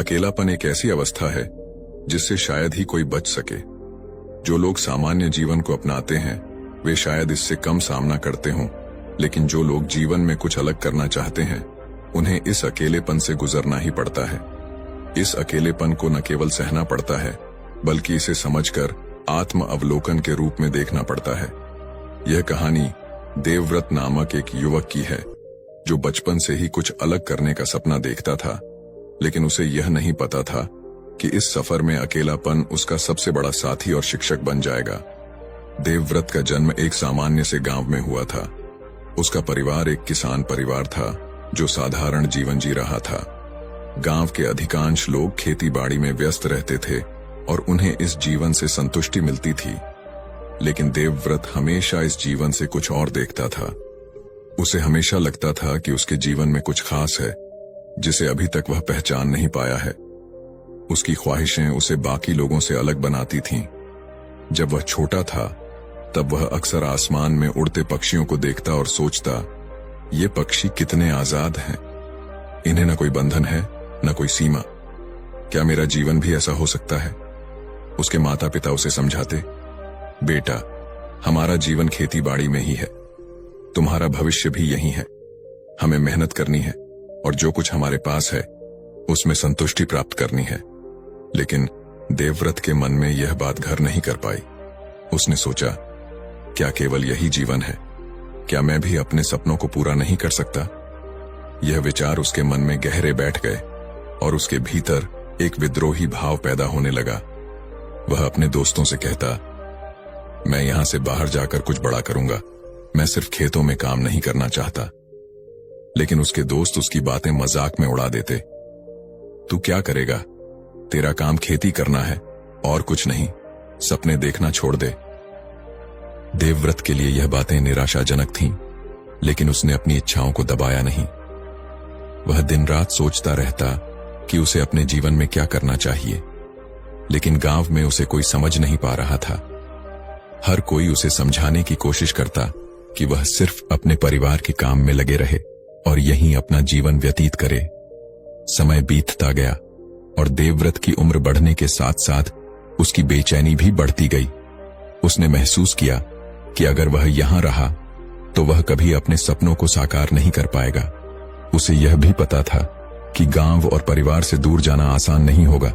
अकेलापन एक ऐसी अवस्था है जिससे शायद ही कोई बच सके। जो लोग सामान्य जीवन को अपनाते हैं वे शायद इससे कम सामना करते हों, लेकिन जो लोग जीवन में कुछ अलग करना चाहते हैं उन्हें इस अकेलेपन से गुजरना ही पड़ता है। इस अकेलेपन को न केवल सहना पड़ता है बल्कि इसे समझकर आत्म अवलोकन के रूप में देखना पड़ता है। यह कहानी देवव्रत नामक एक युवक की है जो बचपन से ही कुछ अलग करने का सपना देखता था, लेकिन उसे यह नहीं पता था कि इस सफर में अकेलापन उसका सबसे बड़ा साथी और शिक्षक बन जाएगा। देवव्रत का जन्म एक सामान्य से गांव में हुआ था। उसका परिवार एक किसान परिवार था जो साधारण जीवन जी रहा था। गांव के अधिकांश लोग खेती बाड़ी में व्यस्त रहते थे और उन्हें इस जीवन से संतुष्टि मिलती थी, लेकिन देवव्रत हमेशा इस जीवन से कुछ और देखता था। उसे हमेशा लगता था कि उसके जीवन में कुछ खास है जिसे अभी तक वह पहचान नहीं पाया है। उसकी ख्वाहिशें उसे बाकी लोगों से अलग बनाती थीं। जब वह छोटा था तब वह अक्सर आसमान में उड़ते पक्षियों को देखता और सोचता, ये पक्षी कितने आजाद हैं। इन्हें न कोई बंधन है न कोई सीमा। क्या मेरा जीवन भी ऐसा हो सकता है? उसके माता पिता उसे समझाते, बेटा, हमारा जीवन खेती बाड़ी में ही है, तुम्हारा भविष्य भी यही है। हमें मेहनत करनी है और जो कुछ हमारे पास है उसमें संतुष्टि प्राप्त करनी है। लेकिन देवव्रत के मन में यह बात घर नहीं कर पाई। उसने सोचा, क्या केवल यही जीवन है? क्या मैं भी अपने सपनों को पूरा नहीं कर सकता? यह विचार उसके मन में गहरे बैठ गए और उसके भीतर एक विद्रोही भाव पैदा होने लगा। वह अपने दोस्तों से कहता, मैं यहां से बाहर जाकर कुछ बड़ा करूंगा, मैं सिर्फ खेतों में काम नहीं करना चाहता। लेकिन उसके दोस्त उसकी बातें मजाक में उड़ा देते। तू क्या करेगा? तेरा काम खेती करना है और कुछ नहीं, सपने देखना छोड़ दे। देवव्रत के लिए यह बातें निराशाजनक थीं, लेकिन उसने अपनी इच्छाओं को दबाया नहीं। वह दिन रात सोचता रहता कि उसे अपने जीवन में क्या करना चाहिए, लेकिन गांव में उसे कोई समझ नहीं पा रहा था। हर कोई उसे समझाने की कोशिश करता कि वह सिर्फ अपने परिवार के काम में लगे रहे और यहीं अपना जीवन व्यतीत करे। समय बीतता गया और देवव्रत की उम्र बढ़ने के साथ साथ उसकी बेचैनी भी बढ़ती गई। उसने महसूस किया कि अगर वह यहां रहा तो वह कभी अपने सपनों को साकार नहीं कर पाएगा। उसे यह भी पता था कि गांव और परिवार से दूर जाना आसान नहीं होगा,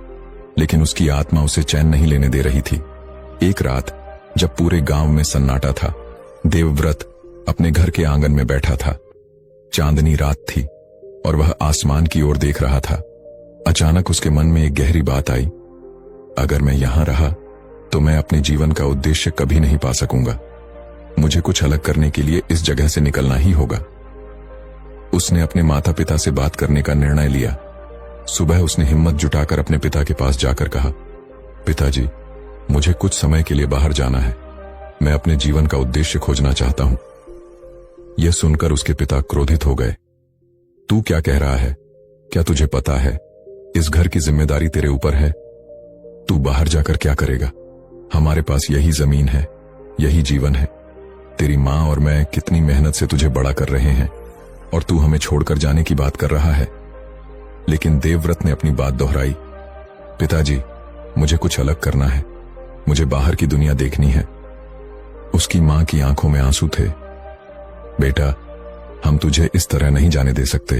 लेकिन उसकी आत्मा उसे चैन नहीं लेने दे रही थी। एक रात जब पूरे गांव में सन्नाटा था, देवव्रत अपने घर के आंगन में बैठा था। चांदनी रात थी और वह आसमान की ओर देख रहा था। अचानक उसके मन में एक गहरी बात आई, अगर मैं यहां रहा तो मैं अपने जीवन का उद्देश्य कभी नहीं पा सकूंगा। मुझे कुछ अलग करने के लिए इस जगह से निकलना ही होगा। उसने अपने माता पिता से बात करने का निर्णय लिया। सुबह उसने हिम्मत जुटाकर अपने पिता के पास जाकर कहा, पिताजी, मुझे कुछ समय के लिए बाहर जाना है। मैं अपने जीवन का उद्देश्य खोजना चाहता हूं। यह सुनकर उसके पिता क्रोधित हो गए। तू क्या कह रहा है? क्या तुझे पता है इस घर की जिम्मेदारी तेरे ऊपर है? तू बाहर जाकर क्या करेगा? हमारे पास यही जमीन है, यही जीवन है। तेरी मां और मैं कितनी मेहनत से तुझे बड़ा कर रहे हैं और तू हमें छोड़कर जाने की बात कर रहा है। लेकिन देवव्रत ने अपनी बात दोहराई, पिताजी, मुझे कुछ अलग करना है, मुझे बाहर की दुनिया देखनी है। उसकी मां की आंखों में आंसू थे। बेटा, हम तुझे इस तरह नहीं जाने दे सकते।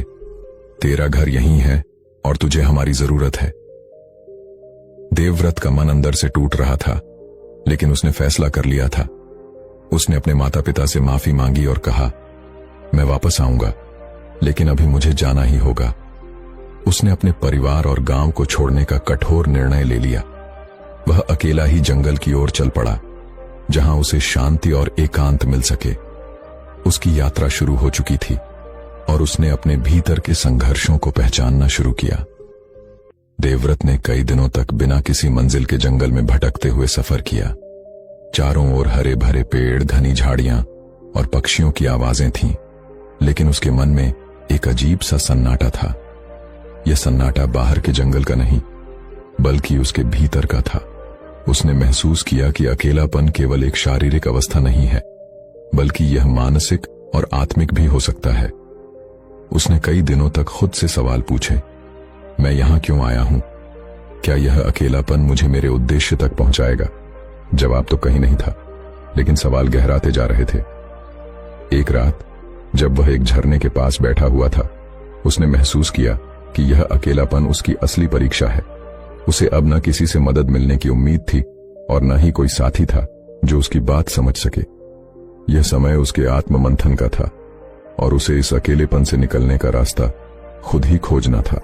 तेरा घर यहीं है और तुझे हमारी जरूरत है। देवव्रत का मन अंदर से टूट रहा था, लेकिन उसने फैसला कर लिया था। उसने अपने माता पिता से माफी मांगी और कहा, मैं वापस आऊंगा, लेकिन अभी मुझे जाना ही होगा। उसने अपने परिवार और गांव को छोड़ने का कठोर निर्णय ले लिया। वह अकेला ही जंगल की ओर चल पड़ा, जहां उसे शांति और एकांत मिल सके। उसकी यात्रा शुरू हो चुकी थी और उसने अपने भीतर के संघर्षों को पहचानना शुरू किया। देवव्रत ने कई दिनों तक बिना किसी मंजिल के जंगल में भटकते हुए सफर किया। चारों ओर हरे भरे पेड़, घनी झाड़ियां और पक्षियों की आवाजें थीं, लेकिन उसके मन में एक अजीब सा सन्नाटा था। यह सन्नाटा बाहर के जंगल का नहीं, बल्कि उसके भीतर का था। उसने महसूस किया कि अकेलापन केवल एक शारीरिक अवस्था नहीं है, बल्कि यह मानसिक और आत्मिक भी हो सकता है। उसने कई दिनों तक खुद से सवाल पूछे, मैं यहां क्यों आया हूं? क्या यह अकेलापन मुझे मेरे उद्देश्य तक पहुंचाएगा? जवाब तो कहीं नहीं था, लेकिन सवाल गहराते जा रहे थे। एक रात जब वह एक झरने के पास बैठा हुआ था, उसने महसूस किया कि यह अकेलापन उसकी असली परीक्षा है। उसे अब न किसी से मदद मिलने की उम्मीद थी और न ही कोई साथी था जो उसकी बात समझ सके। यह समय उसके आत्म मंथन का था और उसे इस अकेलेपन से निकलने का रास्ता खुद ही खोजना था।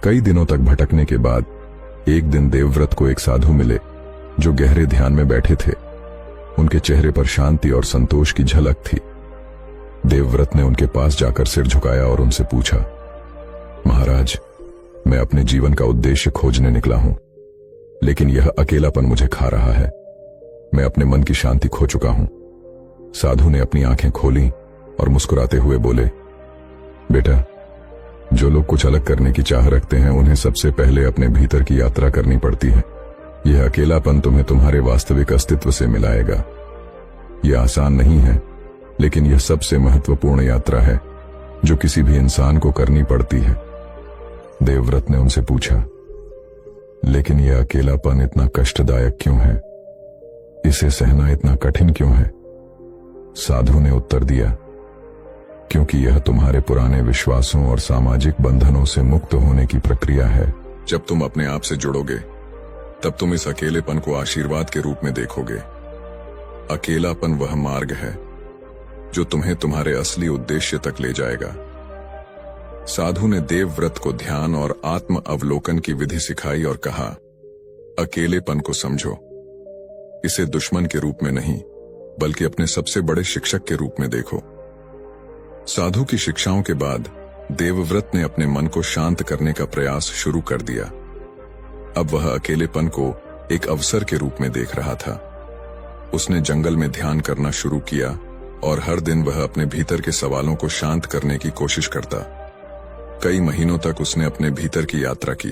कई दिनों तक भटकने के बाद एक दिन देवव्रत को एक साधु मिले जो गहरे ध्यान में बैठे थे। उनके चेहरे पर शांति और संतोष की झलक थी। देवव्रत ने उनके पास जाकर सिर झुकाया और उनसे पूछा, महाराज, मैं अपने जीवन का उद्देश्य खोजने निकला हूं, लेकिन यह अकेलापन मुझे खा रहा है। मैं अपने मन की शांति खो चुका हूं। साधु ने अपनी आंखें खोली और मुस्कुराते हुए बोले, बेटा, जो लोग कुछ अलग करने की चाह रखते हैं उन्हें सबसे पहले अपने भीतर की यात्रा करनी पड़ती है। यह अकेलापन तुम्हें तुम्हारे वास्तविक अस्तित्व से मिलाएगा। यह आसान नहीं है, लेकिन यह सबसे महत्वपूर्ण यात्रा है जो किसी भी इंसान को करनी पड़ती है। देवव्रत ने उनसे पूछा, लेकिन यह अकेलापन इतना कष्टदायक क्यों है? इसे सहना इतना कठिन क्यों है? साधु ने उत्तर दिया, क्योंकि यह तुम्हारे पुराने विश्वासों और सामाजिक बंधनों से मुक्त होने की प्रक्रिया है। जब तुम अपने आप से जुड़ोगे, तब तुम इस अकेलेपन को आशीर्वाद के रूप में देखोगे। अकेलापन वह मार्ग है जो तुम्हें तुम्हारे असली उद्देश्य तक ले जाएगा। साधु ने देवव्रत को ध्यान और आत्म अवलोकन की विधि सिखाई और कहा, अकेलेपन को समझो। इसे दुश्मन के रूप में नहीं, बल्कि अपने सबसे बड़े शिक्षक के रूप में देखो। साधु की शिक्षाओं के बाद देवव्रत ने अपने मन को शांत करने का प्रयास शुरू कर दिया। अब वह अकेलेपन को एक अवसर के रूप में देख रहा था। उसने जंगल में ध्यान करना शुरू किया और हर दिन वह अपने भीतर के सवालों को शांत करने की कोशिश करता। कई महीनों तक उसने अपने भीतर की यात्रा की।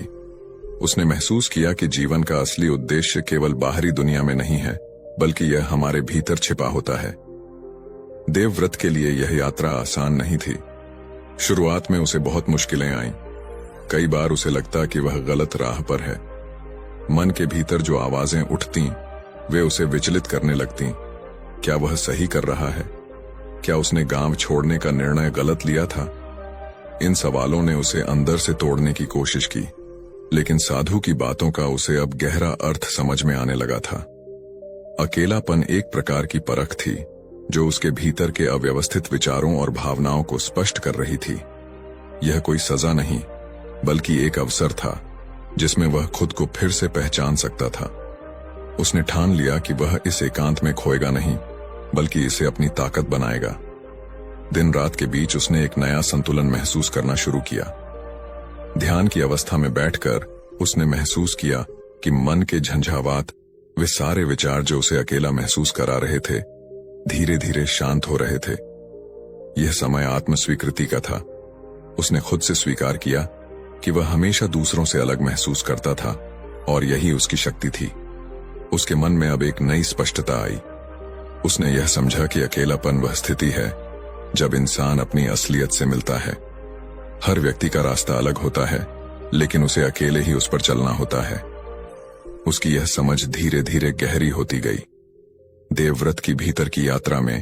उसने महसूस किया कि जीवन का असली उद्देश्य केवल बाहरी दुनिया में नहीं है, बल्कि यह हमारे भीतर छिपा होता है। देवव्रत के लिए यह यात्रा आसान नहीं थी। शुरुआत में उसे बहुत मुश्किलें आईं। कई बार उसे लगता कि वह गलत राह पर है। मन के भीतर जो आवाजें उठतीं, वे उसे विचलित करने लगतीं। क्या वह सही कर रहा है? क्या उसने गांव छोड़ने का निर्णय गलत लिया था? इन सवालों ने उसे अंदर से तोड़ने की कोशिश की, लेकिन साधु की बातों का उसे अब गहरा अर्थ समझ में आने लगा था। अकेलापन एक प्रकार की परख थी जो उसके भीतर के अव्यवस्थित विचारों और भावनाओं को स्पष्ट कर रही थी। यह कोई सजा नहीं, बल्कि एक अवसर था जिसमें वह खुद को फिर से पहचान सकता था। उसने ठान लिया कि वह इस एकांत में खोएगा नहीं, बल्कि इसे अपनी ताकत बनाएगा। दिन रात के बीच उसने एक नया संतुलन महसूस करना शुरू किया। ध्यान की अवस्था में बैठकर उसने महसूस किया कि मन के झंझावात, वे सारे विचार जो उसे अकेला महसूस करा रहे थे, धीरे धीरे शांत हो रहे थे। यह समय आत्मस्वीकृति का था। उसने खुद से स्वीकार किया कि वह हमेशा दूसरों से अलग महसूस करता था और यही उसकी शक्ति थी। उसके मन में अब एक नई स्पष्टता आई। उसने यह समझा कि अकेलापन वह स्थिति है जब इंसान अपनी असलियत से मिलता है। हर व्यक्ति का रास्ता अलग होता है, लेकिन उसे अकेले ही उस पर चलना होता है। उसकी यह समझ धीरे धीरे गहरी होती गई। देवव्रत की भीतर की यात्रा में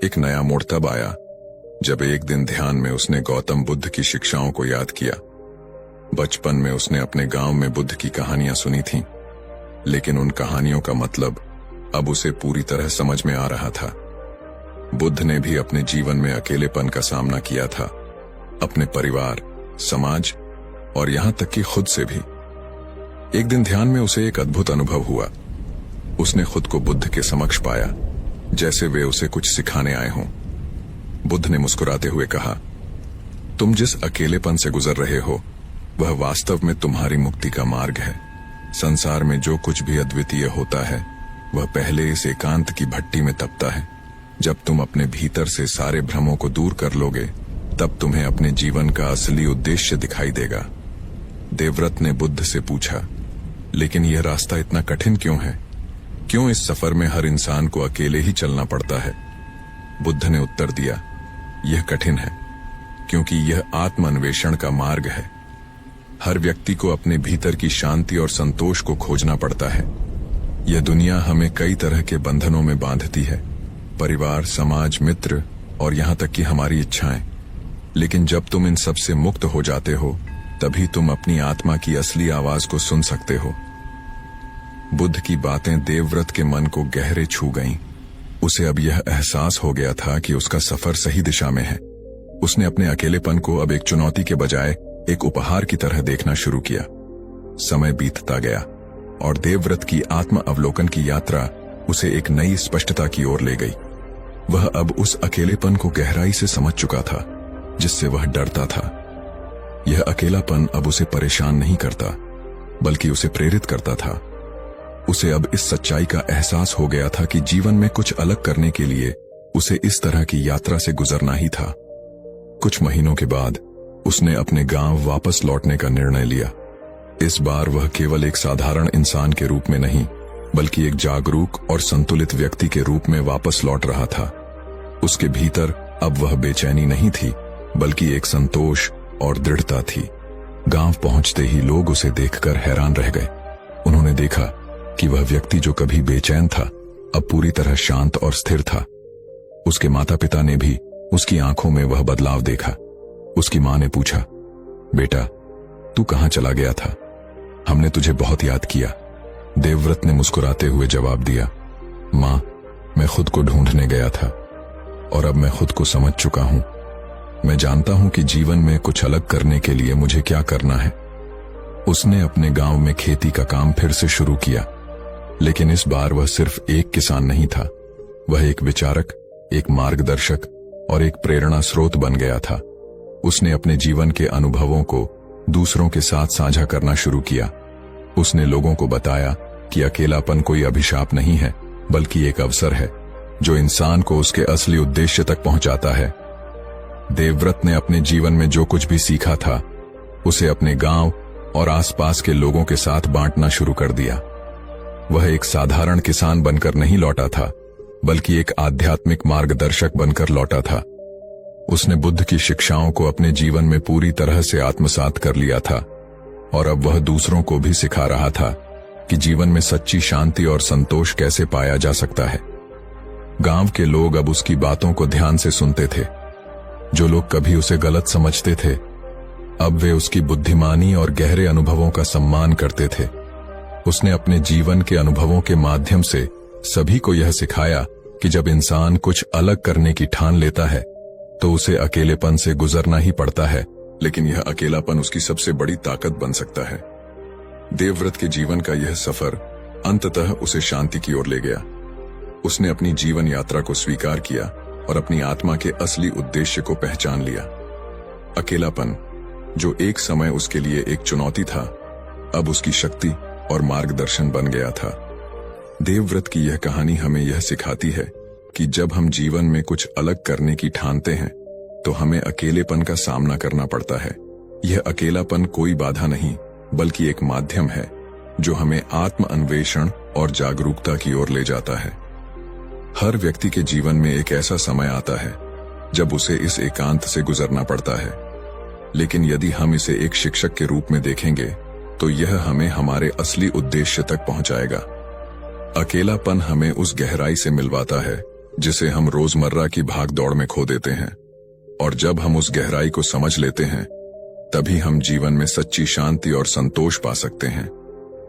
एक नया मोड़ तब आया जब एक दिन ध्यान में उसने गौतम बुद्ध की शिक्षाओं को याद किया। बचपन में उसने अपने गांव में बुद्ध की कहानियां सुनी थीं, लेकिन उन कहानियों का मतलब अब उसे पूरी तरह समझ में आ रहा था। बुद्ध ने भी अपने जीवन में अकेलेपन का सामना किया था, अपने परिवार, समाज और यहां तक कि खुद से भी। एक दिन ध्यान में उसे एक अद्भुत अनुभव हुआ। उसने खुद को बुद्ध के समक्ष पाया, जैसे वे उसे कुछ सिखाने आए हों। बुद्ध ने मुस्कुराते हुए कहा, तुम जिस अकेलेपन से गुजर रहे हो, वह वास्तव में तुम्हारी मुक्ति का मार्ग है। संसार में जो कुछ भी अद्वितीय होता है, वह पहले इस एकांत की भट्टी में तपता है। जब तुम अपने भीतर से सारे भ्रमों को दूर कर लोगे, तब तुम्हें अपने जीवन का असली उद्देश्य दिखाई देगा। देवव्रत ने बुद्ध से पूछा, लेकिन यह रास्ता इतना कठिन क्यों है? क्यों इस सफर में हर इंसान को अकेले ही चलना पड़ता है? बुद्ध ने उत्तर दिया, यह कठिन है क्योंकि यह आत्म अन्वेषण का मार्ग है। हर व्यक्ति को अपने भीतर की शांति और संतोष को खोजना पड़ता है। यह दुनिया हमें कई तरह के बंधनों में बांधती है, परिवार, समाज, मित्र और यहाँ तक कि हमारी इच्छाएं। लेकिन जब तुम इन सब से मुक्त हो जाते हो, तभी तुम अपनी आत्मा की असली आवाज को सुन सकते हो। बुद्ध की बातें देवव्रत के मन को गहरे छू गईं। उसे अब यह एहसास हो गया था कि उसका सफर सही दिशा में है। उसने अपने अकेलेपन को अब एक चुनौती के बजाय एक उपहार की तरह देखना शुरू किया। समय बीतता गया और देवव्रत की आत्म अवलोकन की यात्रा उसे एक नई स्पष्टता की ओर ले गई। वह अब उस अकेलेपन को गहराई से समझ चुका था जिससे वह डरता था। यह अकेलापन अब उसे परेशान नहीं करता, बल्कि उसे प्रेरित करता था। उसे अब इस सच्चाई का एहसास हो गया था कि जीवन में कुछ अलग करने के लिए उसे इस तरह की यात्रा से गुजरना ही था। कुछ महीनों के बाद उसने अपने गांव वापस लौटने का निर्णय लिया। इस बार वह केवल एक साधारण इंसान के रूप में नहीं, बल्कि एक जागरूक और संतुलित व्यक्ति के रूप में वापस लौट रहा था। उसके भीतर अब वह बेचैनी नहीं थी, बल्कि एक संतोष और दृढ़ता थी। गांव पहुंचते ही लोग उसे देखकर हैरान रह गए। उन्होंने देखा कि वह व्यक्ति जो कभी बेचैन था, अब पूरी तरह शांत और स्थिर था। उसके माता पिता ने भी उसकी आंखों में वह बदलाव देखा। उसकी मां ने पूछा, बेटा, तू कहां चला गया था? हमने तुझे बहुत याद किया। देवव्रत ने मुस्कुराते हुए जवाब दिया, मां, मैं खुद को ढूंढने गया था और अब मैं खुद को समझ चुका हूं। मैं जानता हूं कि जीवन में कुछ अलग करने के लिए मुझे क्या करना है। उसने अपने गांव में खेती का काम फिर से शुरू किया, लेकिन इस बार वह सिर्फ एक किसान नहीं था। वह एक विचारक, एक मार्गदर्शक और एक प्रेरणा स्रोत बन गया था। उसने अपने जीवन के अनुभवों को दूसरों के साथ साझा करना शुरू किया। उसने लोगों को बताया कि अकेलापन कोई अभिशाप नहीं है, बल्कि एक अवसर है जो इंसान को उसके असली उद्देश्य तक पहुंचाता है। देवव्रत ने अपने जीवन में जो कुछ भी सीखा था, उसे अपने गांव और आसपास के लोगों के साथ बांटना शुरू कर दिया। वह एक साधारण किसान बनकर नहीं लौटा था, बल्कि एक आध्यात्मिक मार्गदर्शक बनकर लौटा था। उसने बुद्ध की शिक्षाओं को अपने जीवन में पूरी तरह से आत्मसात कर लिया था और अब वह दूसरों को भी सिखा रहा था कि जीवन में सच्ची शांति और संतोष कैसे पाया जा सकता है। गांव के लोग अब उसकी बातों को ध्यान से सुनते थे। जो लोग कभी उसे गलत समझते थे, अब वे उसकी बुद्धिमानी और गहरे अनुभवों का सम्मान करते थे। उसने अपने जीवन के अनुभवों के माध्यम से सभी को यह सिखाया कि जब इंसान कुछ अलग करने की ठान लेता है, तो उसे अकेलेपन से गुजरना ही पड़ता है, लेकिन यह अकेलापन उसकी सबसे बड़ी ताकत बन सकता है। देवव्रत के जीवन का यह सफर अंततः उसे शांति की ओर ले गया। उसने अपनी जीवन यात्रा को स्वीकार किया और अपनी आत्मा के असली उद्देश्य को पहचान लिया। अकेलापन, जो एक समय उसके लिए एक चुनौती था, अब उसकी शक्ति और मार्गदर्शन बन गया था। देवव्रत की यह कहानी हमें यह सिखाती है कि जब हम जीवन में कुछ अलग करने की ठानते हैं, तो हमें अकेलेपन का सामना करना पड़ता है। यह अकेलापन कोई बाधा नहीं, बल्कि एक माध्यम है जो हमें आत्म अन्वेषण और जागरूकता की ओर ले जाता है। हर व्यक्ति के जीवन में एक ऐसा समय आता है जब उसे इस एकांत से गुजरना पड़ता है, लेकिन यदि हम इसे एक शिक्षक के रूप में देखेंगे, तो यह हमें हमारे असली उद्देश्य तक पहुंचाएगा। अकेलापन हमें उस गहराई से मिलवाता है जिसे हम रोजमर्रा की भागदौड़ में खो देते हैं, और जब हम उस गहराई को समझ लेते हैं, तभी हम जीवन में सच्ची शांति और संतोष पा सकते हैं।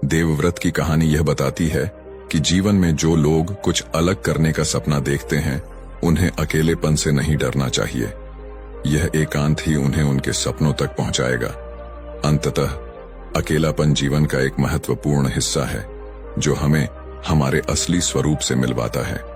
देवव्रत की कहानी यह बताती है कि जीवन में जो लोग कुछ अलग करने का सपना देखते हैं, उन्हें अकेलेपन से नहीं डरना चाहिए। यह एकांत ही उन्हें उनके सपनों तक पहुंचाएगा। अंततः अकेलापन जीवन का एक महत्वपूर्ण हिस्सा है जो हमें हमारे असली स्वरूप से मिलवाता है।